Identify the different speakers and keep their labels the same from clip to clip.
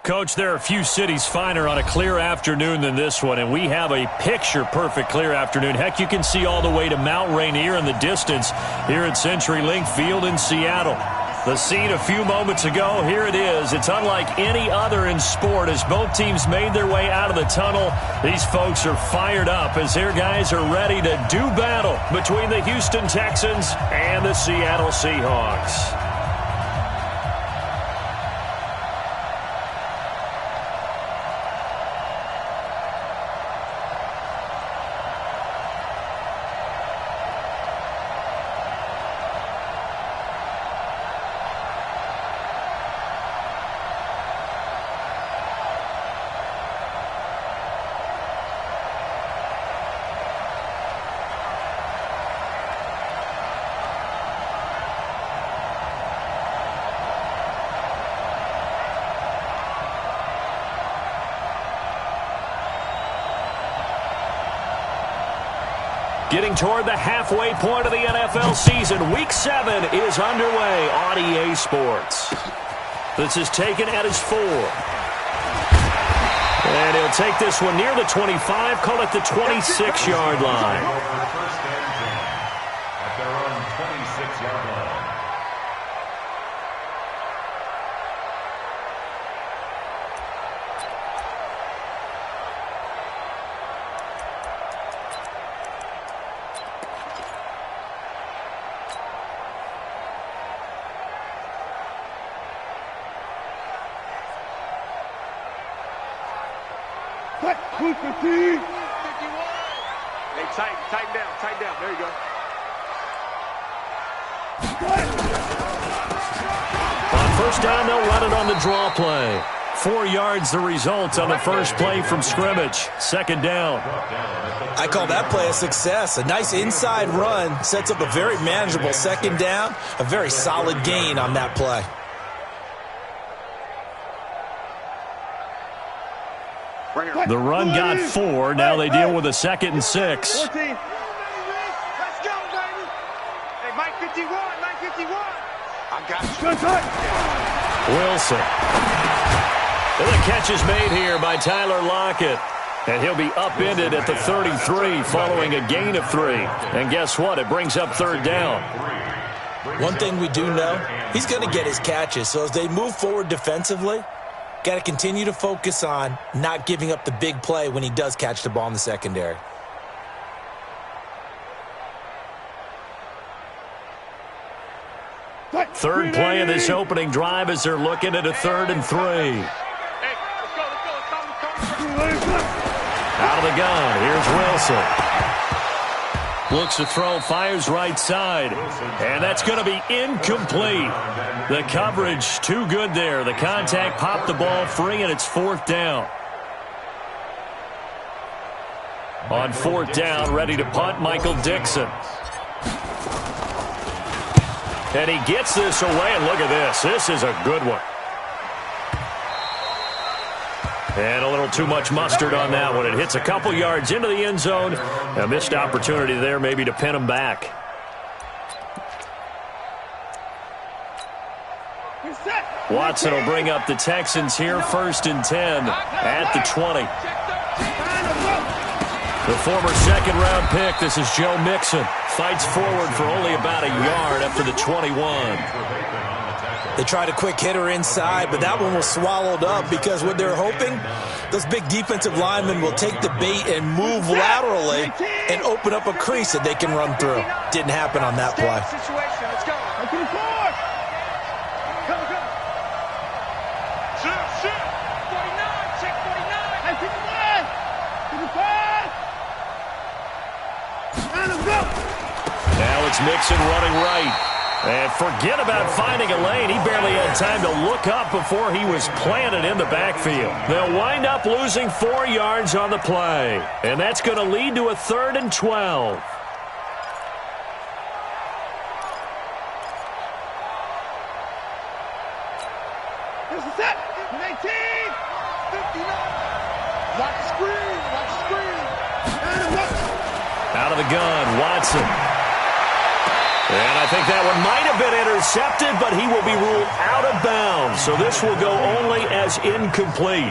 Speaker 1: Coach, there are a few cities finer on a clear afternoon than this one, and we have a picture-perfect clear afternoon. Heck, you can see all the way to Mount Rainier in the distance here at CenturyLink Field in Seattle. The scene a few moments ago, here it is. It's unlike any other in sport as both teams made their way out of the tunnel. These folks are fired up as their guys are ready to do battle between the Houston Texans and the Seattle Seahawks. Getting toward the halfway point of the NFL season. Week 7 is underway on EA Sports. This is taken at his 4. And he'll take this one near the 25, call it the 26-yard line.
Speaker 2: At their own 26-yard line.
Speaker 3: Hey, tighten down. There you go.
Speaker 1: On first down, they'll run it on the draw play. 4 yards the result on the first play from scrimmage. Second down.
Speaker 4: I call that play a success. A nice inside run sets up a very manageable second down. A very solid gain on that play.
Speaker 1: The run got 4. Now they deal with a 2nd and 6.
Speaker 3: 14. Let's go, baby. Hey, Mike 51. I got you.
Speaker 1: Wilson. And the catch is made here by Tyler Lockett. And he'll be upended at the 33 following a gain of 3. And guess what? It brings up third down.
Speaker 4: One thing we do know, he's going to get his catches. So as they move forward defensively, got to continue to focus on not giving up the big play when he does catch the ball in the secondary.
Speaker 1: Third play of this opening drive as they're looking at a 3rd and 3. Out of the gun, here's Wilson. Looks to throw, fires right side. And that's going to be incomplete. The coverage too good there. The contact popped the ball free, and it's 4th down. On 4th down, ready to punt, Michael Dixon. And he gets this away, and look at this. This is a good one. And a little too much mustard on that one. It hits a couple yards into the end zone. A missed opportunity there maybe to pin him back. Watson will bring up the Texans here, 1st and 10 at the 20. The former second-round pick, this is Joe Mixon, fights forward for only about a yard after the 21.
Speaker 4: They tried a quick hitter inside, but that one was swallowed up because what they're hoping, those big defensive linemen will take the bait and move laterally and open up a crease that they can run through. Didn't happen on that play.
Speaker 3: Let's go. Shoot. 49, check 49. Hey, 55.
Speaker 1: Now it's Mixon running right. And forget about finding a lane. He barely had time to look up before he was planted in the backfield. They'll wind up losing 4 yards on the play. And that's going to lead to a 3rd and 12.
Speaker 3: This is it. 19. 59. Watch the screen.
Speaker 1: Out of the gun, Watson. And I think that one might have been intercepted, but he will be ruled out of bounds. So this will go only as incomplete.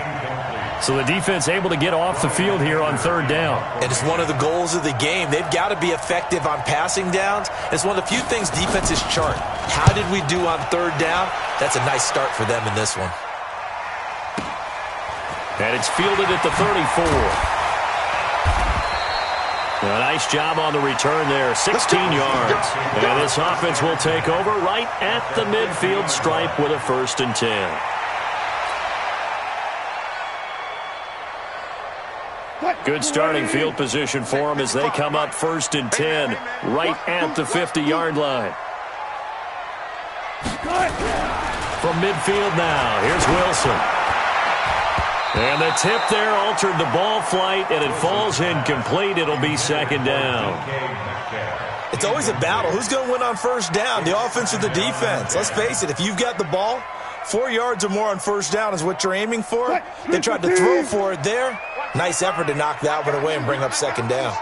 Speaker 1: So the defense able to get off the field here on third down.
Speaker 4: And it's one of the goals of the game. They've got to be effective on passing downs. It's one of the few things defenses chart. How did we do on third down? That's a nice start for them in this one.
Speaker 1: And it's fielded at the 34. A nice job on the return there, 16 yards. And this offense will take over right at the midfield stripe with a 1st and 10. Good starting field position for them as they come up 1st and 10 right at the 50-yard line. From midfield now, here's Wilson. And the tip there altered the ball flight, and it falls incomplete. It'll be 2nd down.
Speaker 4: It's always a battle. Who's going to win on 1st down, the offense or the defense? Let's face it, if you've got the ball, 4 yards or more on 1st down is what you're aiming for. They tried to throw for it there. Nice effort to knock that one away and bring up 2nd down.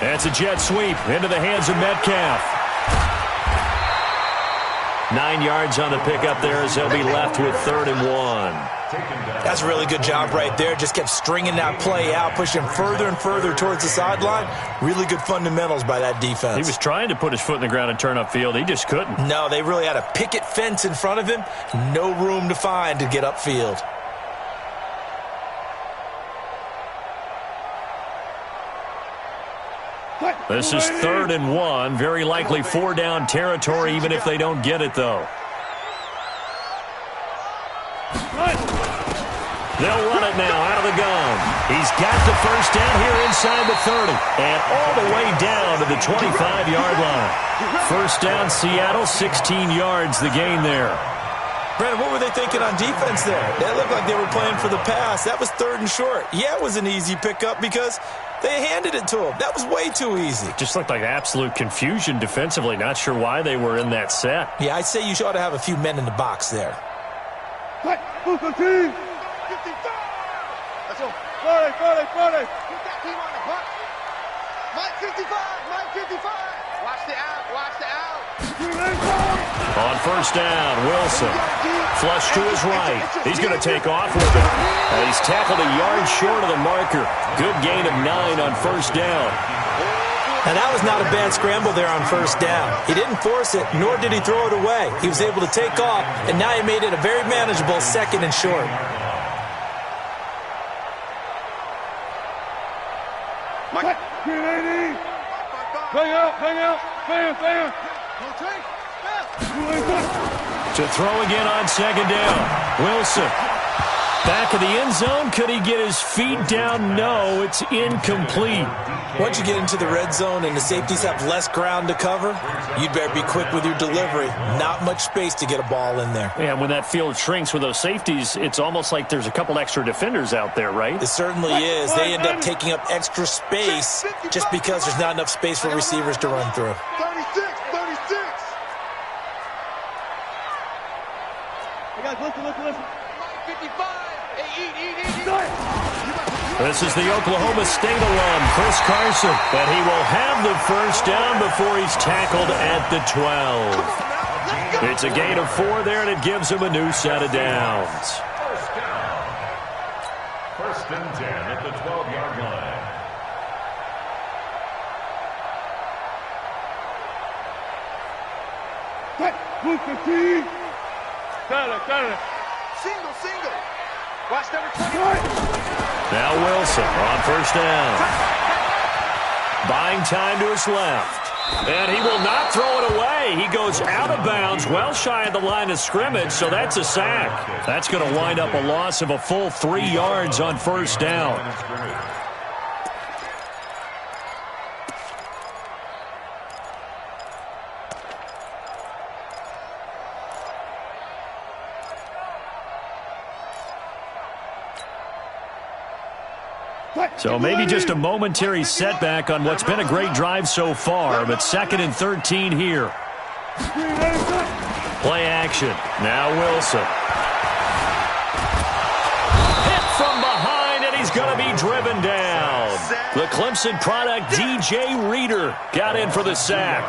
Speaker 1: That's a jet sweep into the hands of Metcalf. 9 yards on the pickup there as they'll be left with 3rd and 1.
Speaker 4: That's a really good job right there. Just kept stringing that play out, pushing further and further towards the sideline. Really good fundamentals by that defense.
Speaker 1: He was trying to put his foot in the ground and turn upfield. He just couldn't.
Speaker 4: No, they really had a picket fence in front of him. No room to find to get upfield.
Speaker 1: This is 3rd and 1. Very likely 4-down territory, even if they don't get it, though. They'll run it now out of the gun. He's got the 1st down here inside the 30. And all the way down to the 25-yard line. 1st down, Seattle, 16 yards the gain there.
Speaker 4: Brandon, what were they thinking on defense there? That looked like they were playing for the pass. That was 3rd and short. Yeah, it was an easy pickup because they handed it to him. That was way too easy.
Speaker 1: Just looked like absolute confusion defensively. Not sure why they were in that set.
Speaker 4: Yeah, I'd say you ought to have a few men in the box there.
Speaker 1: On 1st down, Wilson. Flush to his right. He's going to take off with it. And he's tackled a yard short of the marker. Good gain of 9 on 1st down.
Speaker 4: And that was not a bad scramble there on 1st down. He didn't force it, nor did he throw it away. He was able to take off, and now he made it a very manageable 2nd and short.
Speaker 3: Hang out, fan.
Speaker 1: To throw again on 2nd down. Wilson. Back of the end zone. Could he get his feet down? No, it's incomplete.
Speaker 4: Once you get into the red zone and the safeties have less ground to cover, you'd better be quick with your delivery. Not much space to get a ball in there.
Speaker 1: Yeah, when that field shrinks with those safeties, it's almost like there's a couple extra defenders out there, right?
Speaker 4: It certainly is. They end up taking up extra space just because there's not enough space for receivers to run through.
Speaker 3: 36. Hey guys, listen. 55.
Speaker 1: This is the Oklahoma State alum, Chris Carson, but he will have the 1st down before he's tackled at the 12. It's a gain of 4 there, and it gives him a new set of downs.
Speaker 2: 1st and 10 at the 12-yard line.
Speaker 3: Single. Watch number 20.
Speaker 1: Now Wilson on 1st down. Buying time to his left. And he will not throw it away. He goes out of bounds, well shy of the line of scrimmage, so that's a sack. That's going to wind up a loss of a full 3 yards on 1st down. So maybe just a momentary setback on what's been a great drive so far, but 2nd and 13 here. Play action. Now Wilson. Hit from behind, going to be driven down. The Clemson product, DJ Reader, got in for the sack.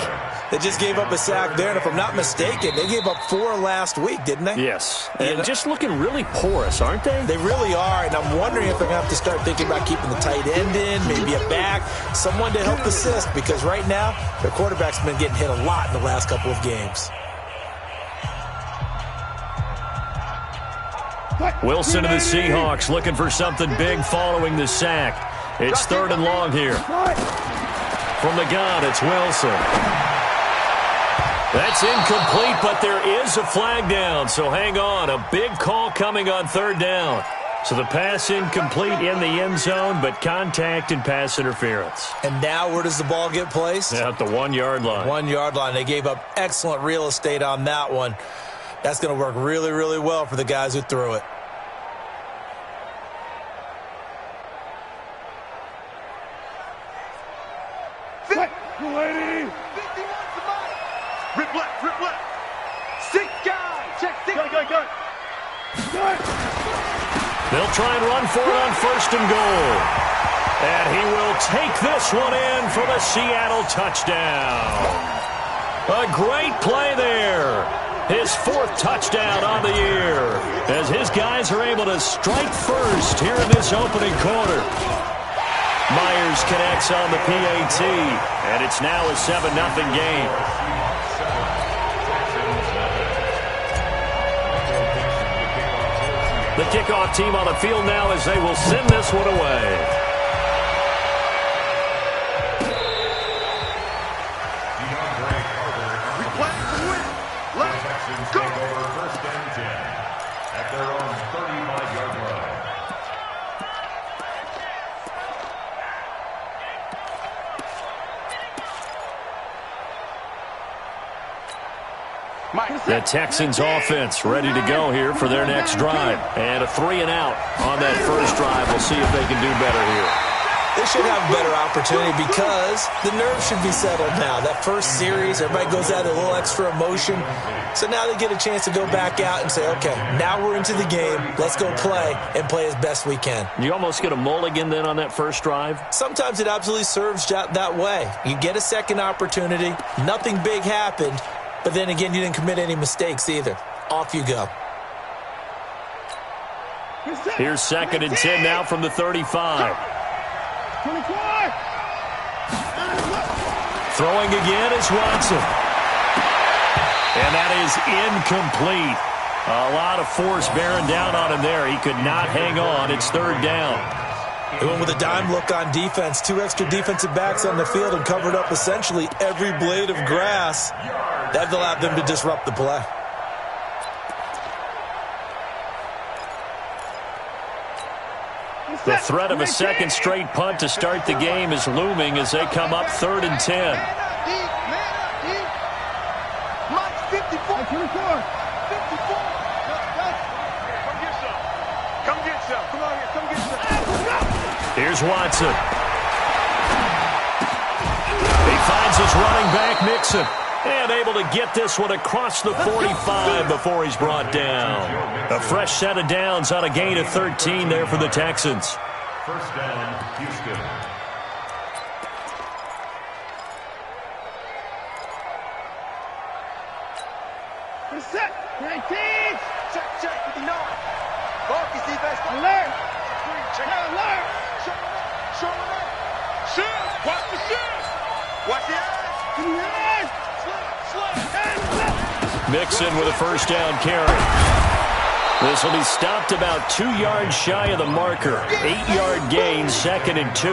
Speaker 4: They just gave up a sack there, and if I'm not mistaken, they gave up 4 last week, didn't they?
Speaker 1: Yes, and just looking really porous, aren't they?
Speaker 4: They really are, and I'm wondering if they're going to have to start thinking about keeping the tight end in, maybe a back, someone to help assist, because right now, their quarterback's been getting hit a lot in the last couple of games.
Speaker 1: Wilson and the Seahawks looking for something big following the sack. It's 3rd and long here. From the gun, it's Wilson. That's incomplete, but there is a flag down, so hang on. A big call coming on 3rd down. So the pass incomplete in the end zone, but contact and pass interference.
Speaker 4: And now where does the ball get placed?
Speaker 1: At the 1-yard line.
Speaker 4: 1-yard line. They gave up excellent real estate on that one. That's going to work really, really well for the guys who threw it.
Speaker 3: Rip left, rip left. 6 guys. Check 6. Go.
Speaker 1: They'll try and run for it on 1st and goal. And he will take this one in for the Seattle touchdown. A great play there. His 4th touchdown on the year as his guys are able to strike first here in this opening quarter. Myers connects on the PAT, and it's now a 7-0 game. The kickoff team on the field now as they will send this one away.
Speaker 2: Texans take over 1st and 10 at their own 35-yard line.
Speaker 1: The Texans offense ready to go here for their next drive. And a 3-and-out on that first drive. We'll see if they can do better here.
Speaker 4: They should have a better opportunity because the nerves should be settled now. That first series, everybody goes out with a little extra emotion. So now they get a chance to go back out and say, okay, now we're into the game. Let's go play and play as best we can.
Speaker 1: You almost get a mulligan then on that first drive?
Speaker 4: Sometimes it absolutely serves that way. You get a second opportunity. Nothing big happened. But then again, you didn't commit any mistakes either. Off you go.
Speaker 1: Here's 2nd and 10 now from the 35.
Speaker 3: 24.
Speaker 1: Throwing again is Watson. And that is incomplete. A lot of force bearing down on him there. He could not hang on. It's 3rd down.
Speaker 4: They went with a dime look on defense. 2 extra defensive backs on the field and covered up essentially every blade of grass. That allowed them to disrupt the play.
Speaker 1: The threat of a second straight punt to start the game is looming as they come up 3rd and 10.
Speaker 3: Mike's 54. 54. Come get some. Come on here. Come get some.
Speaker 1: Here's Watson. He finds his running back, Mixon. And able to get this one across the 45 before he's brought down. A fresh set of downs on a gain of 13 there for the Texans.
Speaker 2: 1st down, Houston.
Speaker 3: Set. 19. Check. 59. Focus defense. Alert. Alert. Shoot. Watch the shoot. Watch the eyes.
Speaker 1: Mixon with a 1st down carry. This will be stopped about 2 yards shy of the marker. 8-yard gain, 2nd and 2.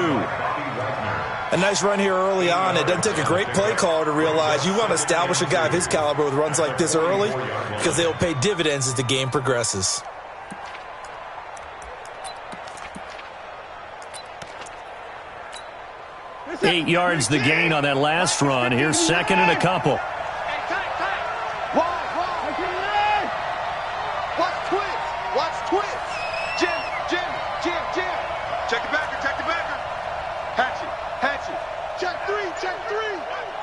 Speaker 4: A nice run here early on. It doesn't take a great play caller to realize you want to establish a guy of his caliber with runs like this early because they'll pay dividends as the game progresses.
Speaker 1: Eight yards the gain on that last run. Here's 2nd and a couple.
Speaker 3: Watch twins. Jim. Check the backer. Hatchet. Check three.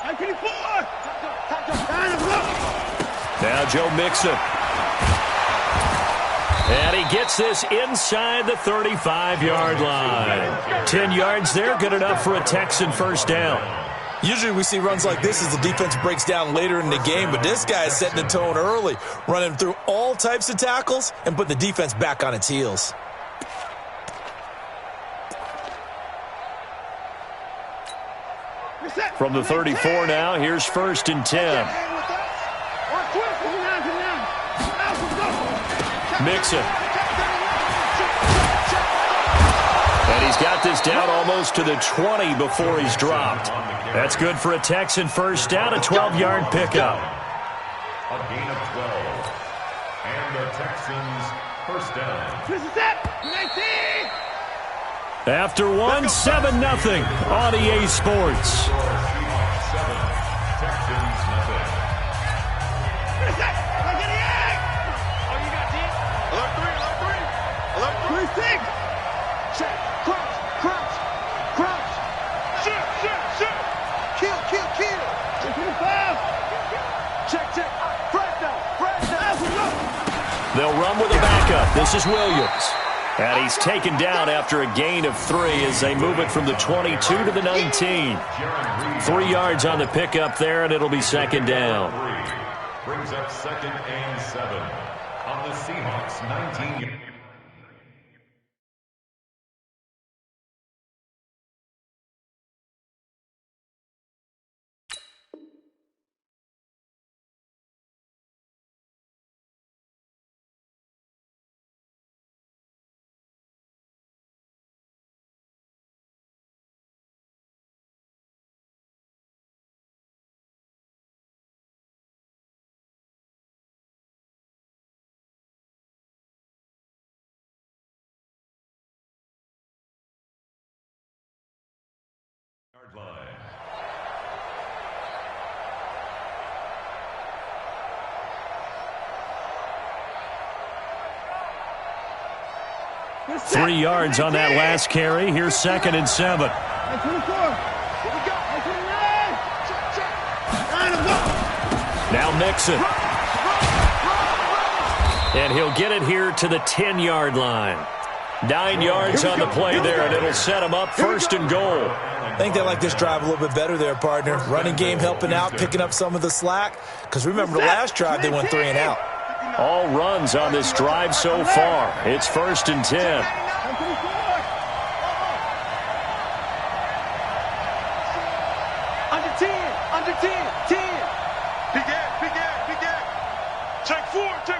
Speaker 3: I can afford.
Speaker 1: Now Joe Mixon. And he gets this inside the 35-yard line. 10 yards there, good enough for a Texan first down.
Speaker 4: Usually we see runs like this as the defense breaks down later in the game, but this guy is setting the tone early, running through all types of tackles and putting the defense back on its heels.
Speaker 1: From the 34 now, here's 1st and 10. Mixon. And he's got this down almost to the 20 before he's dropped. That's good for a Texan first down, a 12-yard pickup.
Speaker 2: A gain of 12. And the Texans first down.
Speaker 1: After one, 7-0 on EA Sports.
Speaker 2: Seahawks 7, Texans nothing.
Speaker 3: Check, crouch. Shoot. Kill. Check. Fresh down.
Speaker 1: They'll run with a backup. This is Williams. And he's taken down after a gain of 3 as they move it from the 22 to the 19. 3 yards on the pickup there, and it'll be 2nd down.
Speaker 2: Brings up 2nd and 7 on the Seahawks 19. Yard line.
Speaker 1: Three yards on that last carry. Here's 2nd and 7. Now Mixon. And he'll get it here to the 10-yard line. 9 yards on the play there, and it'll set him up 1st and goal.
Speaker 4: I think they like this drive a little bit better there, partner. Running game helping out, picking up some of the slack. Because remember, the last drive, they went 3 and out.
Speaker 1: All runs on this drive so far. It's 1st and 10.
Speaker 3: Under 10. Big Check 4. Check.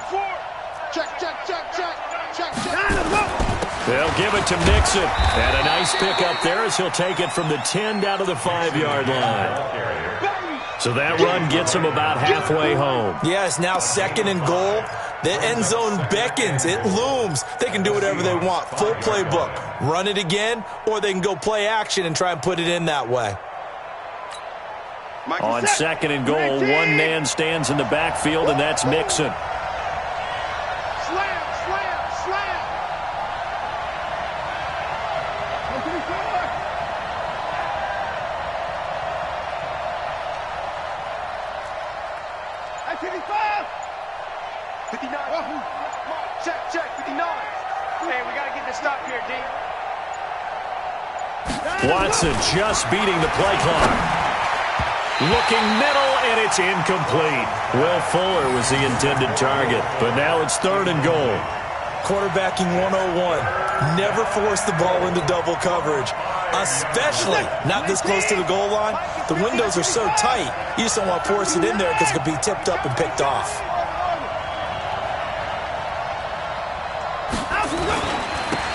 Speaker 1: They'll give it to Mixon. And a nice pickup there as he'll take it from the 10 down to the 5-yard line. So that run gets him about halfway home.
Speaker 4: Yeah, it's now 2nd and goal. The end zone beckons. It looms. They can do whatever they want. Full playbook. Run it again, or they can go play action and try and put it in that way.
Speaker 1: On 2nd and goal, one man stands in the backfield, and that's Mixon.
Speaker 3: Slam. At 55. 59. Check. 59. Hey, we got to get this stop here, D.
Speaker 1: Watson just beating the play clock. Looking middle, and it's incomplete. Will Fuller was the intended target, but now it's 3rd and goal.
Speaker 4: Quarterbacking 101. Never force the ball into double coverage, especially not this close to the goal line. The windows are so tight, you just don't want to force it in there because it could be tipped up and picked off.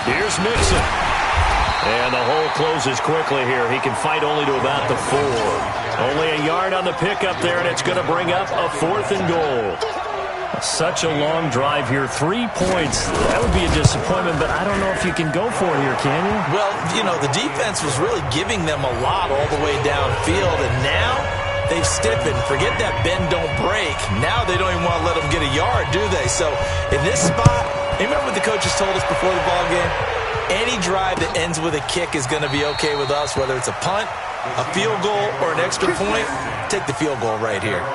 Speaker 1: Here's Mixon. And the hole closes quickly here. He can fight only to about the 4. Only a yard on the pickup there, and it's going to bring up a 4th and goal. Such a long drive here. 3 points. That would be a disappointment, but I don't know if you can go for it here, can you?
Speaker 4: Well, you know, the defense was really giving them a lot all the way downfield, and now they've stiffened. Forget that bend, don't break. Now they don't even want to let them get a yard, do they? So in this spot, remember what the coaches told us before the ball game? Any drive that ends with a kick is going to be okay with us, whether it's a punt, a field goal, or an extra point. Take the field goal right here.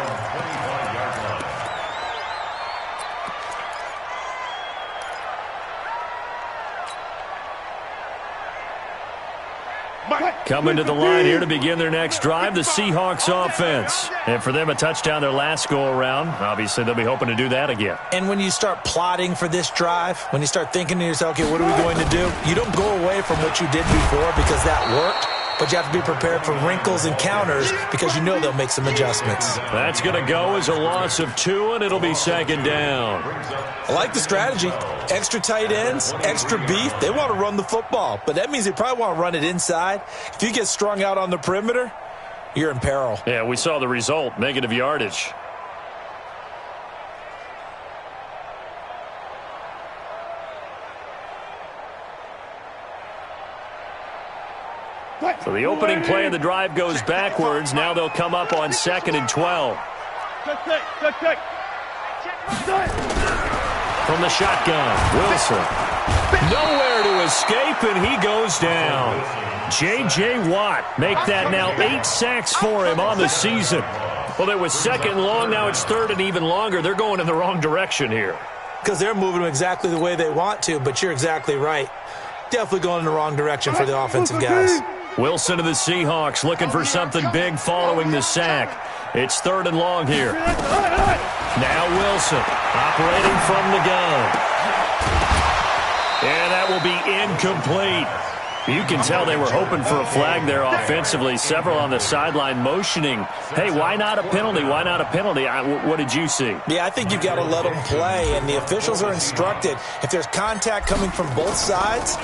Speaker 1: Coming to the line here to begin their next drive, the Seahawks offense. And for them, a touchdown their last go-around. Obviously, they'll be hoping to do that again.
Speaker 4: And when you start plotting for this drive, when you start thinking to yourself, okay, what are we going to do? You don't go away from what you did before because that worked. But you have to be prepared for wrinkles and counters because you know they'll make some adjustments.
Speaker 1: That's going to go as a loss of 2, and it'll be second down.
Speaker 4: I like the strategy. Extra tight ends, extra beef. They want to run the football, but that means they probably want to run it inside. If you get strung out on the perimeter, you're in peril.
Speaker 1: Yeah, we saw the result, negative yardage. So the opening play of the drive goes backwards. Now they'll come up on 2nd and 12. From the shotgun, Wilson. Nowhere to escape, and he goes down. J.J. Watt make that now 8 sacks for him on the season. Well, it was 2nd and long. Now it's 3rd and even longer. They're going in the wrong direction here.
Speaker 4: Because they're moving them exactly the way they want to, but you're exactly right. Definitely going in the wrong direction for the offensive guys.
Speaker 1: Wilson of the Seahawks looking for something big following the sack. It's 3rd and long here. Now Wilson operating from the gun. And that will be incomplete. You can tell they were hoping for a flag there offensively. Several on the sideline motioning, hey, why not a penalty? Why not a penalty? What did you see?
Speaker 4: Yeah, I think you've got to let them play, and the officials are instructed. If there's contact coming from both sides,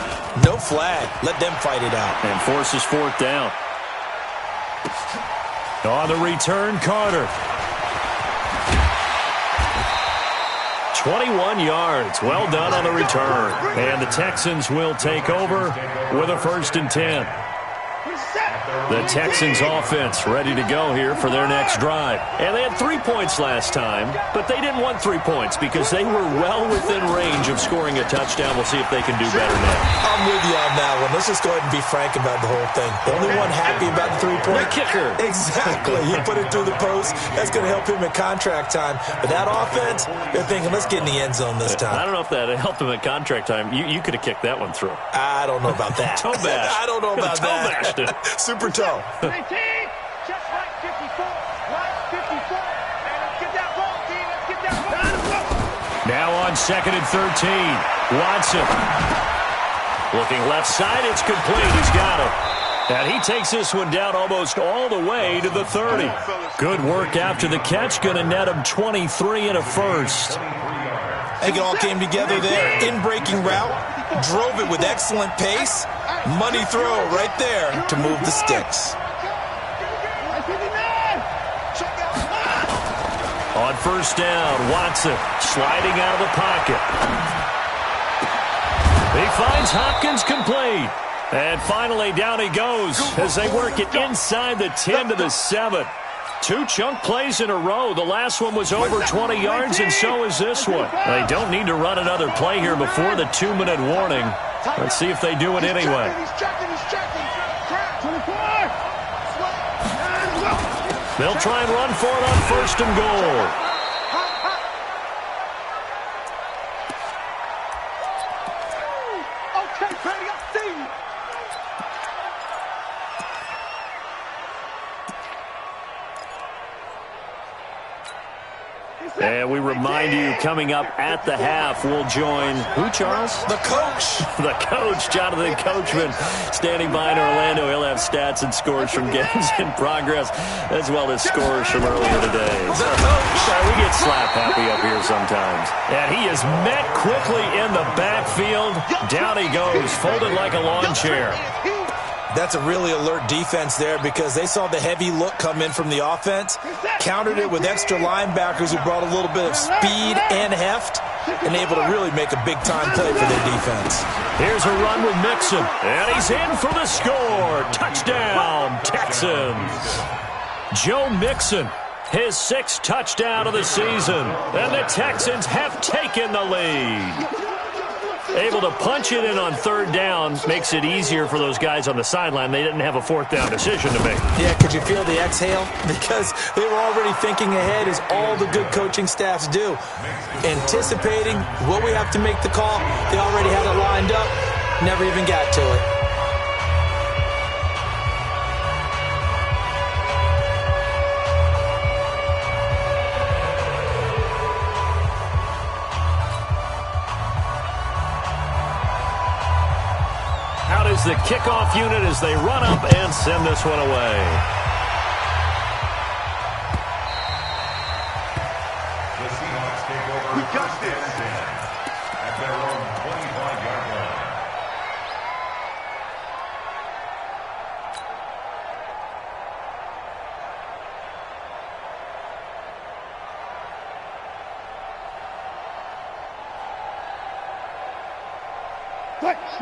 Speaker 4: no flag. Let them fight it out.
Speaker 1: And forces 4th down. On the return, Carter. 21 yards. Well done on the return. And the Texans will take over with a 1st and 10. The Texans offense ready to go here for their next drive. And they had 3 points last time, but they didn't want 3 points because they were well within range of scoring a touchdown. We'll see if they can do better now.
Speaker 4: I'm with you on that one. Let's just go ahead and be frank about the whole thing. The only one happy about the 3-point.
Speaker 1: The kicker.
Speaker 4: Exactly. He put it through the post. That's going to help him at contract time. But that offense, they're thinking, let's get in the end zone this time.
Speaker 1: I don't know if that helped him at contract time. You could have kicked that one through.
Speaker 4: I don't know about that.
Speaker 1: Toe bash.
Speaker 4: I don't know about
Speaker 1: toe
Speaker 4: that.
Speaker 1: Bashed it.
Speaker 4: Super toe.
Speaker 3: Just like 54. Like 54. And let's get that ball, team. Let's get that ball.
Speaker 1: Now on 2nd and 13. Watson. Looking left side. It's complete. He's got it. And he takes this one down almost all the way to the 30. Good work after the catch. Going to net him 23 and a first.
Speaker 4: I think it all came together there. In-breaking route. Drove it with excellent pace. Money throw right there to move the sticks.
Speaker 1: On 1st down, Watson sliding out of the pocket. He finds Hopkins complete. And finally down he goes as they work it inside the 10 to the 7. 2 chunk plays in a row. The last one was over 20 yards, and so is this one. They don't need to run another play here before the 2-minute warning. Let's see if they do it anyway. They'll try and run for it on 1st and goal. And we remind you, coming up at the half, we'll join who, Charles?
Speaker 4: The coach.
Speaker 1: The coach, Jonathan Coachman, standing by in Orlando. He'll have stats and scores from games in progress, as well as scores from earlier today.
Speaker 4: The coach.
Speaker 1: We get slap happy up here sometimes. And he is met quickly in the backfield. Down he goes, folded like a lawn chair.
Speaker 4: That's a really alert defense there because they saw the heavy look come in from the offense, countered it with extra linebackers who brought a little bit of speed and heft, and able to really make a big-time play for their defense.
Speaker 1: Here's a run with Mixon, and he's in for the score. Touchdown, Texans. Joe Mixon, his 6th touchdown of the season, and the Texans have taken the lead. Able to punch it in on 3rd down makes it easier for those guys on the sideline. They didn't have a 4th down decision to make.
Speaker 4: Yeah, could you feel the exhale? Because they were already thinking ahead, as all the good coaching staffs do. Anticipating what we have to make the call. They already had it lined up. Never even got to it.
Speaker 1: kickoff unit as they run up and send this one away.
Speaker 2: The Seahawks take over.
Speaker 3: We got this.
Speaker 2: At their own 25-yard line.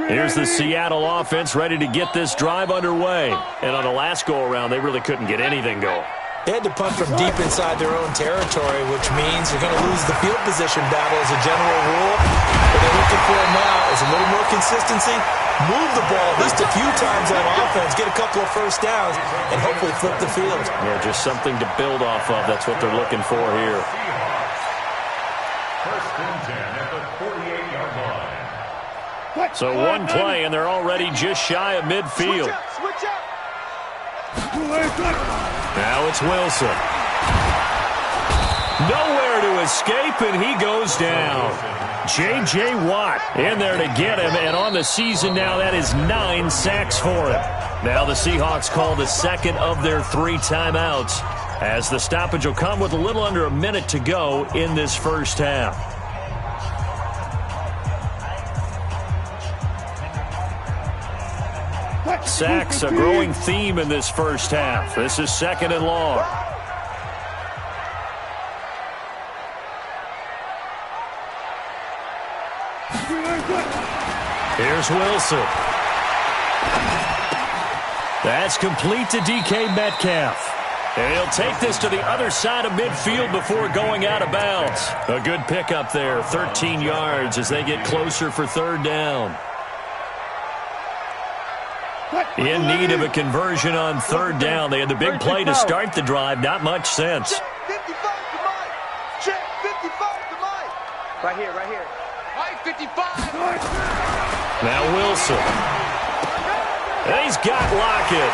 Speaker 1: Here's the Seattle offense ready to get this drive underway. And on the last go-around, they really couldn't get anything going.
Speaker 4: They had to punt from deep inside their own territory, which means you're going to lose the field position battle as a general rule. What they're looking for now is a little more consistency, move the ball at least a few times on offense, get a couple of first downs, and hopefully flip the field.
Speaker 1: Yeah, just something to build off of. That's what they're looking for here.
Speaker 2: First and 10 at the 48-yard line.
Speaker 1: So one play, and they're already just shy of midfield.
Speaker 3: Switch up.
Speaker 1: Now it's Wilson. Nowhere to escape, and he goes down. J.J. Watt in there to get him, and on the season now, that is 9 sacks for him. Now the Seahawks call the second of their 3 timeouts, as the stoppage will come with a little under a minute to go in this first half. Sacks, a growing theme in this first half. This is second and long. Here's Wilson. That's complete to DK Metcalf. And he'll take this to the other side of midfield before going out of bounds. A good pickup there, 13 yards as they get closer for third down. In need of a conversion on third down. They had the big play to start the drive. Not much sense.
Speaker 3: Check 55 to Mike. Check 55 to Mike. Right here. Mike 55.
Speaker 1: Now Wilson. And he's got Lockett.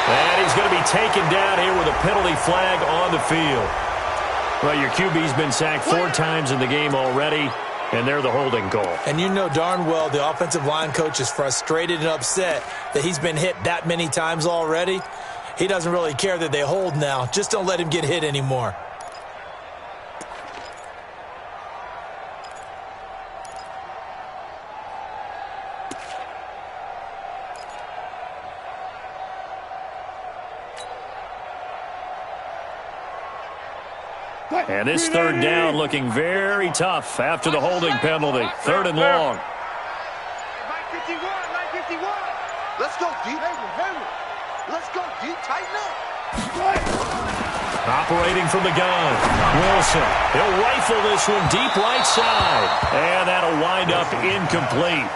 Speaker 1: And he's going to be taken down here with a penalty flag on the field. Well, your QB's been sacked 4 times in the game already. And they're the holding goal.
Speaker 4: And you know darn well the offensive line coach is frustrated and upset that he's been hit that many times already. He doesn't really care that they hold now. Just don't let him get hit anymore.
Speaker 1: And this third down looking very tough after the holding penalty. Third and long.
Speaker 3: 951. Let's go deep. Let's go deep. Tighten up.
Speaker 1: Operating from the gun. Wilson. He'll rifle this one deep right side. And that'll wind up incomplete.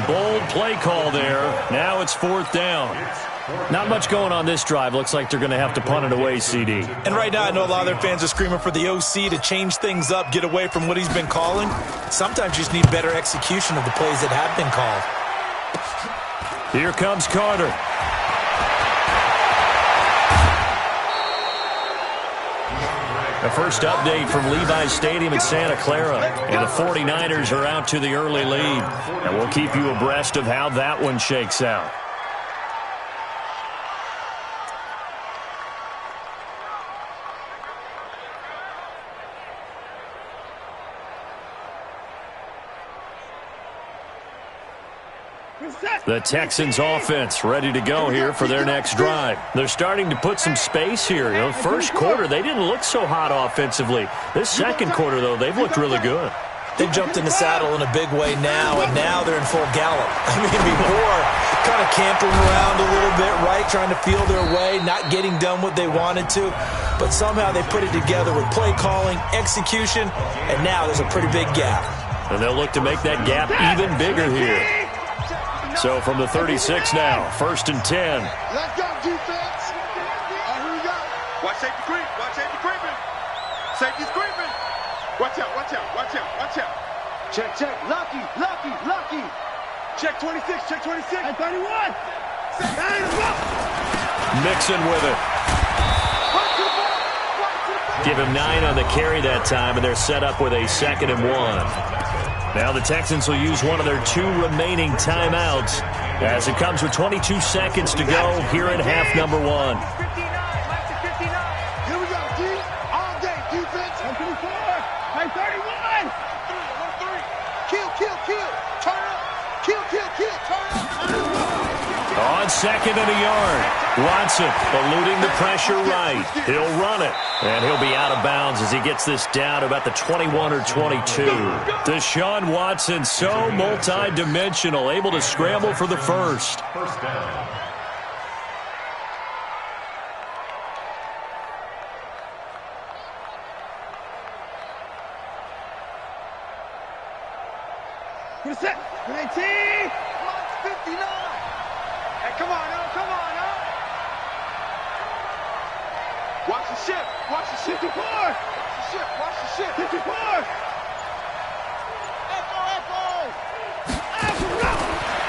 Speaker 1: Bold play call there. Now it's fourth down. Not much going on this drive. Looks like they're going to have to punt it away, CD.
Speaker 4: And right now, I know a lot of their fans are screaming for the OC to change things up, get away from what he's been calling. Sometimes you just need better execution of the plays that have been called.
Speaker 1: Here comes Carter. The first update from Levi's Stadium in Santa Clara. And the 49ers are out to the early lead. And we'll keep you abreast of how that one shakes out. The Texans offense ready to go here for their next drive. They're starting to put some space here. You know, first quarter, they didn't look so hot offensively. This second quarter, though, they've looked really good.
Speaker 4: They've jumped in the saddle in a big way now, and now they're in full gallop. I mean, before, kind of cantering around a little bit, right, trying to feel their way, not getting done what they wanted to. But somehow they put it together with play calling, execution, and now there's a pretty big gap.
Speaker 1: And they'll look to make that gap even bigger here. So from the 36 now, first and 10.
Speaker 3: Let's go, defense. Here we go. Watch safety creep. Watch safety creeping. Safety's creeping. Watch out, watch out, watch out, watch out. Check. Lucky. Check 26, check 26. And 31.
Speaker 1: Mixon with it. Give him 9 on the carry that time, and they're set up with a 2nd and 1. Now the Texans will use one of their 2 remaining timeouts as it comes with 22 seconds to go here in half number 1.
Speaker 3: Here we go, D. All day, defense. 124, 31. 3. Kill. Turn up. Kill. Turn up.
Speaker 1: On second and a yard, Watson eluding the pressure right. He'll run it, and he'll be out of bounds as he gets this down about the 21 or 22. Deshaun Watson, so multi-dimensional, able to scramble for the first.
Speaker 2: First down.
Speaker 3: Put a set. 19. 59. Hey, come on, now. Watch the ship. 54. Watch the ship. 54.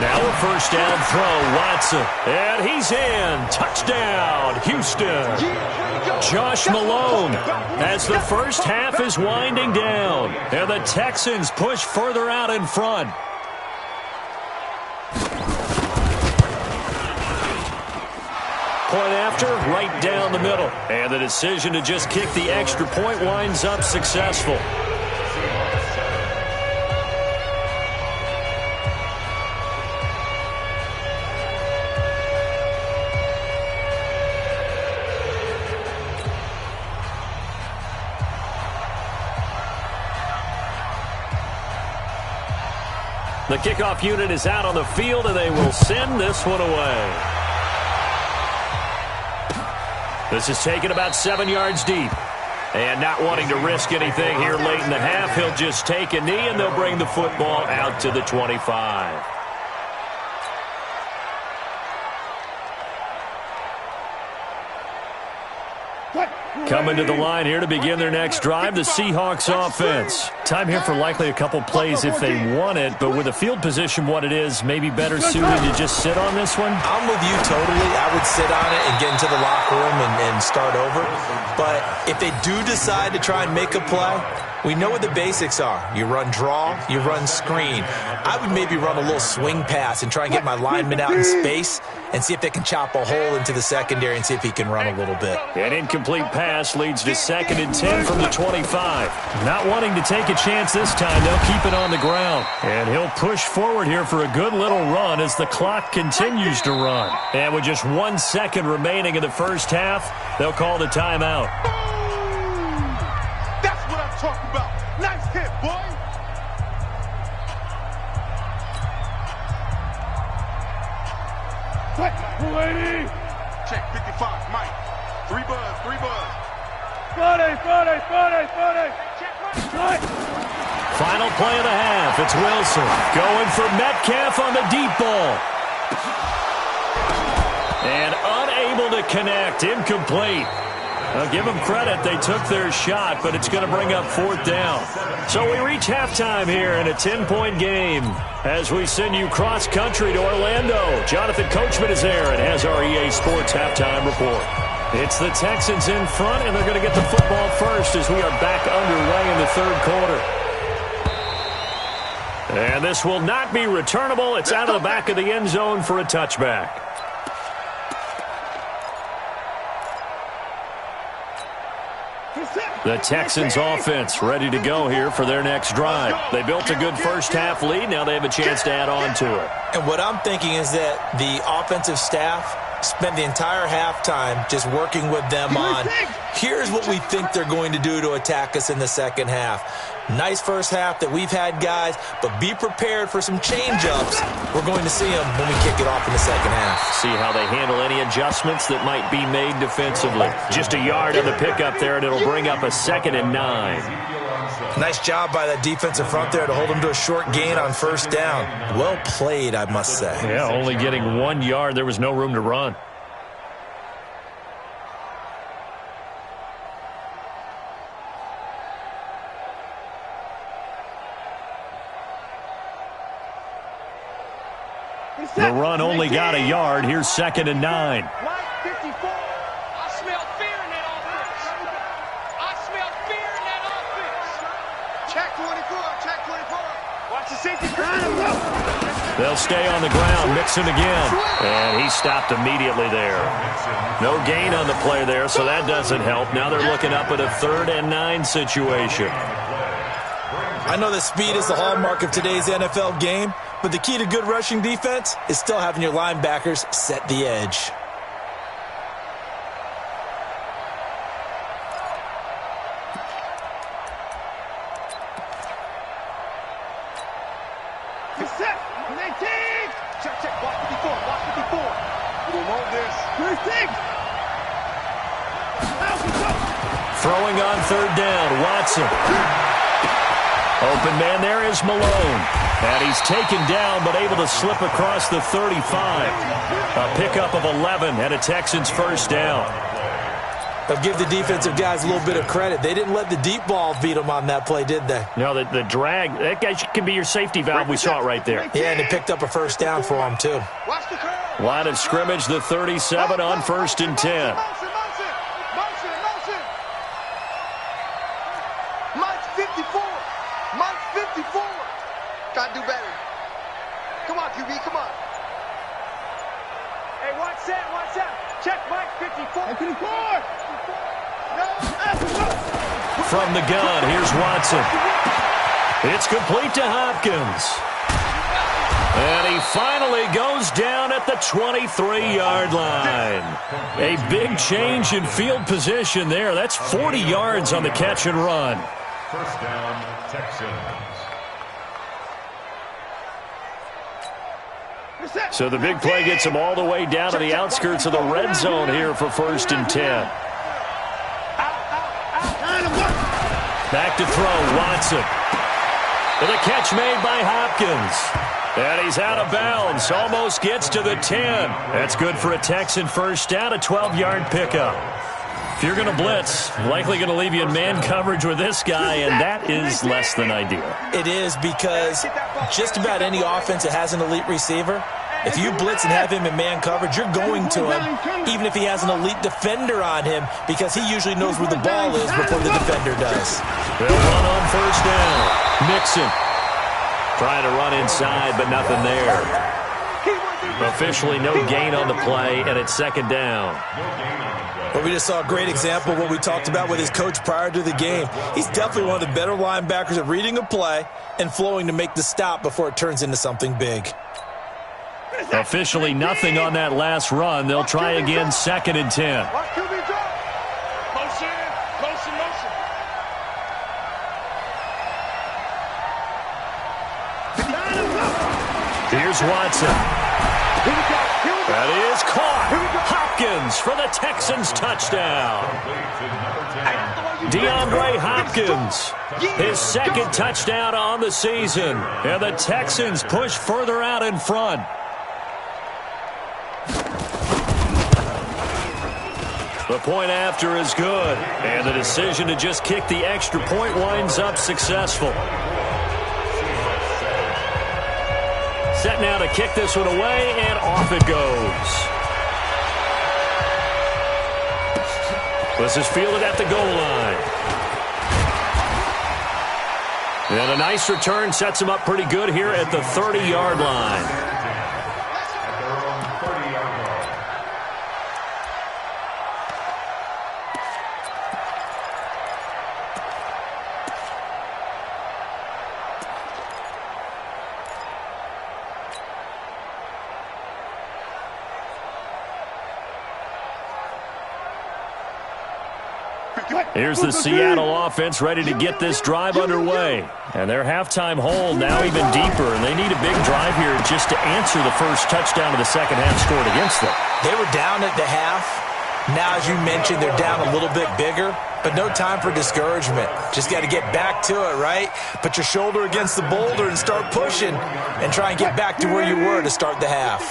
Speaker 1: Now a first down throw, Watson. And he's in. Touchdown, Houston. Josh Malone as the first half is winding down. And the Texans push further out in front. Point after, right down the middle. And the decision to just kick the extra point winds up successful. The kickoff unit is out on the field, and they will send this one away. This is taken about 7 yards deep. And not wanting to risk anything here late in the half, he'll just take a knee, and they'll bring the football out to the 25. Coming to the line here to begin their next drive, the Seahawks offense. Time here for likely a couple plays if they want it, but with the field position what it is, maybe better suited to just sit on this one?
Speaker 4: I'm with you totally. I would sit on it and get into the locker room and start over. But if they do decide to try and make a play, we know what the basics are. You run draw, you run screen. I would maybe run a little swing pass and try and get my lineman out in space and see if they can chop a hole into the secondary and see if he can run a little bit.
Speaker 1: An incomplete pass leads to 2nd and 10 from the 25. Not wanting to take a chance this time, they'll keep it on the ground. And he'll push forward here for a good little run as the clock continues to run. And with just 1 second remaining in the first half, they'll call the timeout.
Speaker 3: That's what I'm talking about. Nice hit, boy. Check 55, Mike. 3 buzz. 40.
Speaker 1: Final play of the half. It's Wilson going for Metcalf on the deep ball. And unable to connect. Incomplete. I'll give them credit. They took their shot, but it's going to bring up 4th down. So we reach halftime here in a 10-point game as we send you cross-country to Orlando. Jonathan Coachman is there and has our EA Sports halftime report. It's the Texans in front, and they're going to get the football first as we are back underway in the 3rd quarter. And this will not be returnable. It's out of the back of the end zone for a touchback. The Texans offense ready to go here for their next drive. They built a good first half lead. Now they have a chance to add on to it.
Speaker 4: And what I'm thinking is that the offensive staff spend the entire halftime just working with them on, here's what we think they're going to do to attack us in the second half. Nice first half that we've had, guys, but be prepared for some change-ups. We're going to see them when we kick it off in the second half.
Speaker 1: See how they handle any adjustments that might be made defensively. Just a yard on the pickup there, and it'll bring up a 2nd and 9.
Speaker 4: Nice job by that defensive front there to hold them to a short gain on first down. Well played, I must say.
Speaker 1: Yeah, only getting 1 yard. There was no room to run. The run only got a yard. Here's 2nd and 9.
Speaker 3: Mike 54. I smell fear in that offense. Check 24.
Speaker 1: They'll stay on the ground. Mixon again. And he stopped immediately there. No gain on the play there, so that doesn't help. Now they're looking up at a 3rd and 9 situation.
Speaker 4: I know that speed is the hallmark of today's NFL game, but the key to good rushing defense is still having your linebackers set the edge.
Speaker 1: Throwing on 3rd down, Watson. Open man there is Malone. And he's taken down but able to slip across the 35. A pickup of 11 and a Texans 1st down.
Speaker 4: But give the defensive guys a little bit of credit. They didn't let the deep ball beat them on that play, did they?
Speaker 1: No, the drag, that guy can be your safety valve. We saw it right there.
Speaker 4: Yeah, and they picked up a 1st down for him, too.
Speaker 1: Line of scrimmage, the 37 on 1st and 10.
Speaker 3: Mike's 54. Mike's 54. Gotta do better. Come on, QB, come on. Hey, watch that, watch that. Check Mike 54. 54.
Speaker 1: From the gun, here's Watson. It's complete to Hopkins. And he finally goes down at the 23-yard line. A big change in field position there. That's 40 yards on the catch and run.
Speaker 2: 1st down, Texans.
Speaker 1: So the big play gets him all the way down to the outskirts of the red zone here for 1st and 10. Back to throw, Watson. And a catch made by Hopkins. And he's out of bounds, almost gets to the 10. That's good for a Texan 1st down, a 12-yard pickup. If you're going to blitz, likely going to leave you in man coverage with this guy, and that is less than ideal.
Speaker 4: It is, because just about any offense that has an elite receiver, if you blitz and have him in man coverage, you're going to him, even if he has an elite defender on him, because he usually knows where the ball is before the defender does.
Speaker 1: They'll run on 1st down. Mixon trying to run inside, but nothing there. Officially no gain on the play, and it's 2nd down.
Speaker 4: Well, we just saw a great example of what we talked about with his coach prior to the game. He's definitely one of the better linebackers at reading a play and flowing to make the stop before it turns into something big.
Speaker 1: Officially nothing on that last run. They'll try again, 2nd and 10. Here's Watson. That is caught. Hopkins for the Texans touchdown. DeAndre Hopkins, his 2nd touchdown on the season. And the Texans push further out in front. The point after is good. And the decision to just kick the extra point winds up successful. Set now to kick this one away, and off it goes. This is fielded at the goal line. And a nice return sets him up pretty good here at the 30-yard line. Here's the Seattle offense ready to get this drive underway. And their halftime hole now even deeper, and they need a big drive here just to answer the first touchdown of the second half scored against them.
Speaker 4: They were down at the half. Now, as you mentioned, they're down a little bit bigger, but no time for discouragement. Just got to get back to it, right? Put your shoulder against the boulder and start pushing and try and get back to where you were to start the half.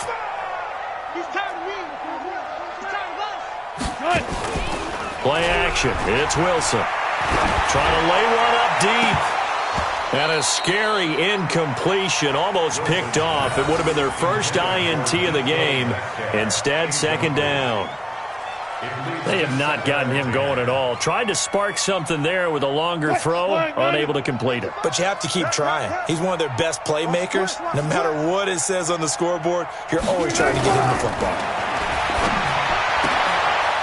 Speaker 3: He's tired of me. He's tired of us.
Speaker 1: Play action. It's Wilson. Trying to lay one up deep. And a scary incompletion, almost picked off. It would have been their first INT of the game. Instead, 2nd down. They have not gotten him going at all. Tried to spark something there with a longer throw, unable to complete it.
Speaker 4: But you have to keep trying. He's one of their best playmakers. No matter what it says on the scoreboard, you're always trying to get him the football.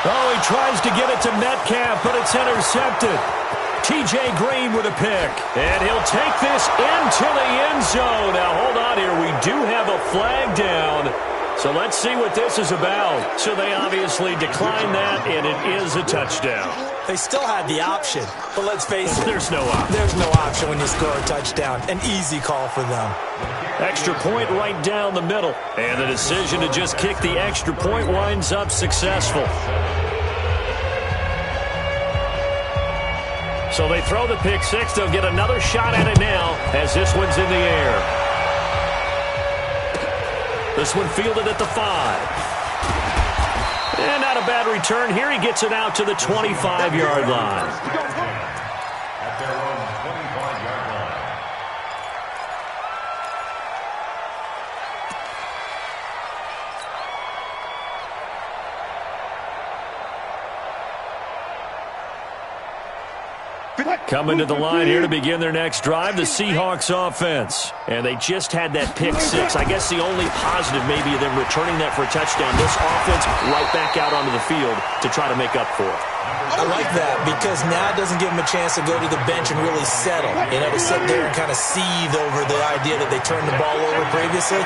Speaker 1: Oh, he tries to get it to Metcalf, but it's intercepted. T.J. Green with a pick. And he'll take this into the end zone. Now, hold on here. We do have a flag down. So let's see what this is about. So they obviously declined that, and it is a touchdown.
Speaker 4: They still had the option, but let's face it.
Speaker 1: There's no option.
Speaker 4: There's no option when you score a touchdown. An easy call for them.
Speaker 1: Extra point right down the middle. And the decision to just kick the extra point winds up successful. So they throw the pick six. They'll get another shot at it now as this one's in the air. This one fielded at the 5. And not a bad return here. He gets it out to the 25-yard line.
Speaker 2: At their own 25-yard line.
Speaker 1: Coming to the line here to begin their next drive, the Seahawks offense. And they just had that pick six. I guess the only positive maybe of them returning that for a touchdown. This offense right back out onto the field to try to make up for it.
Speaker 4: I like that because now it doesn't give them a chance to go to the bench and really settle. You know, to sit there and kind of seethe over the idea that they turned the ball over previously.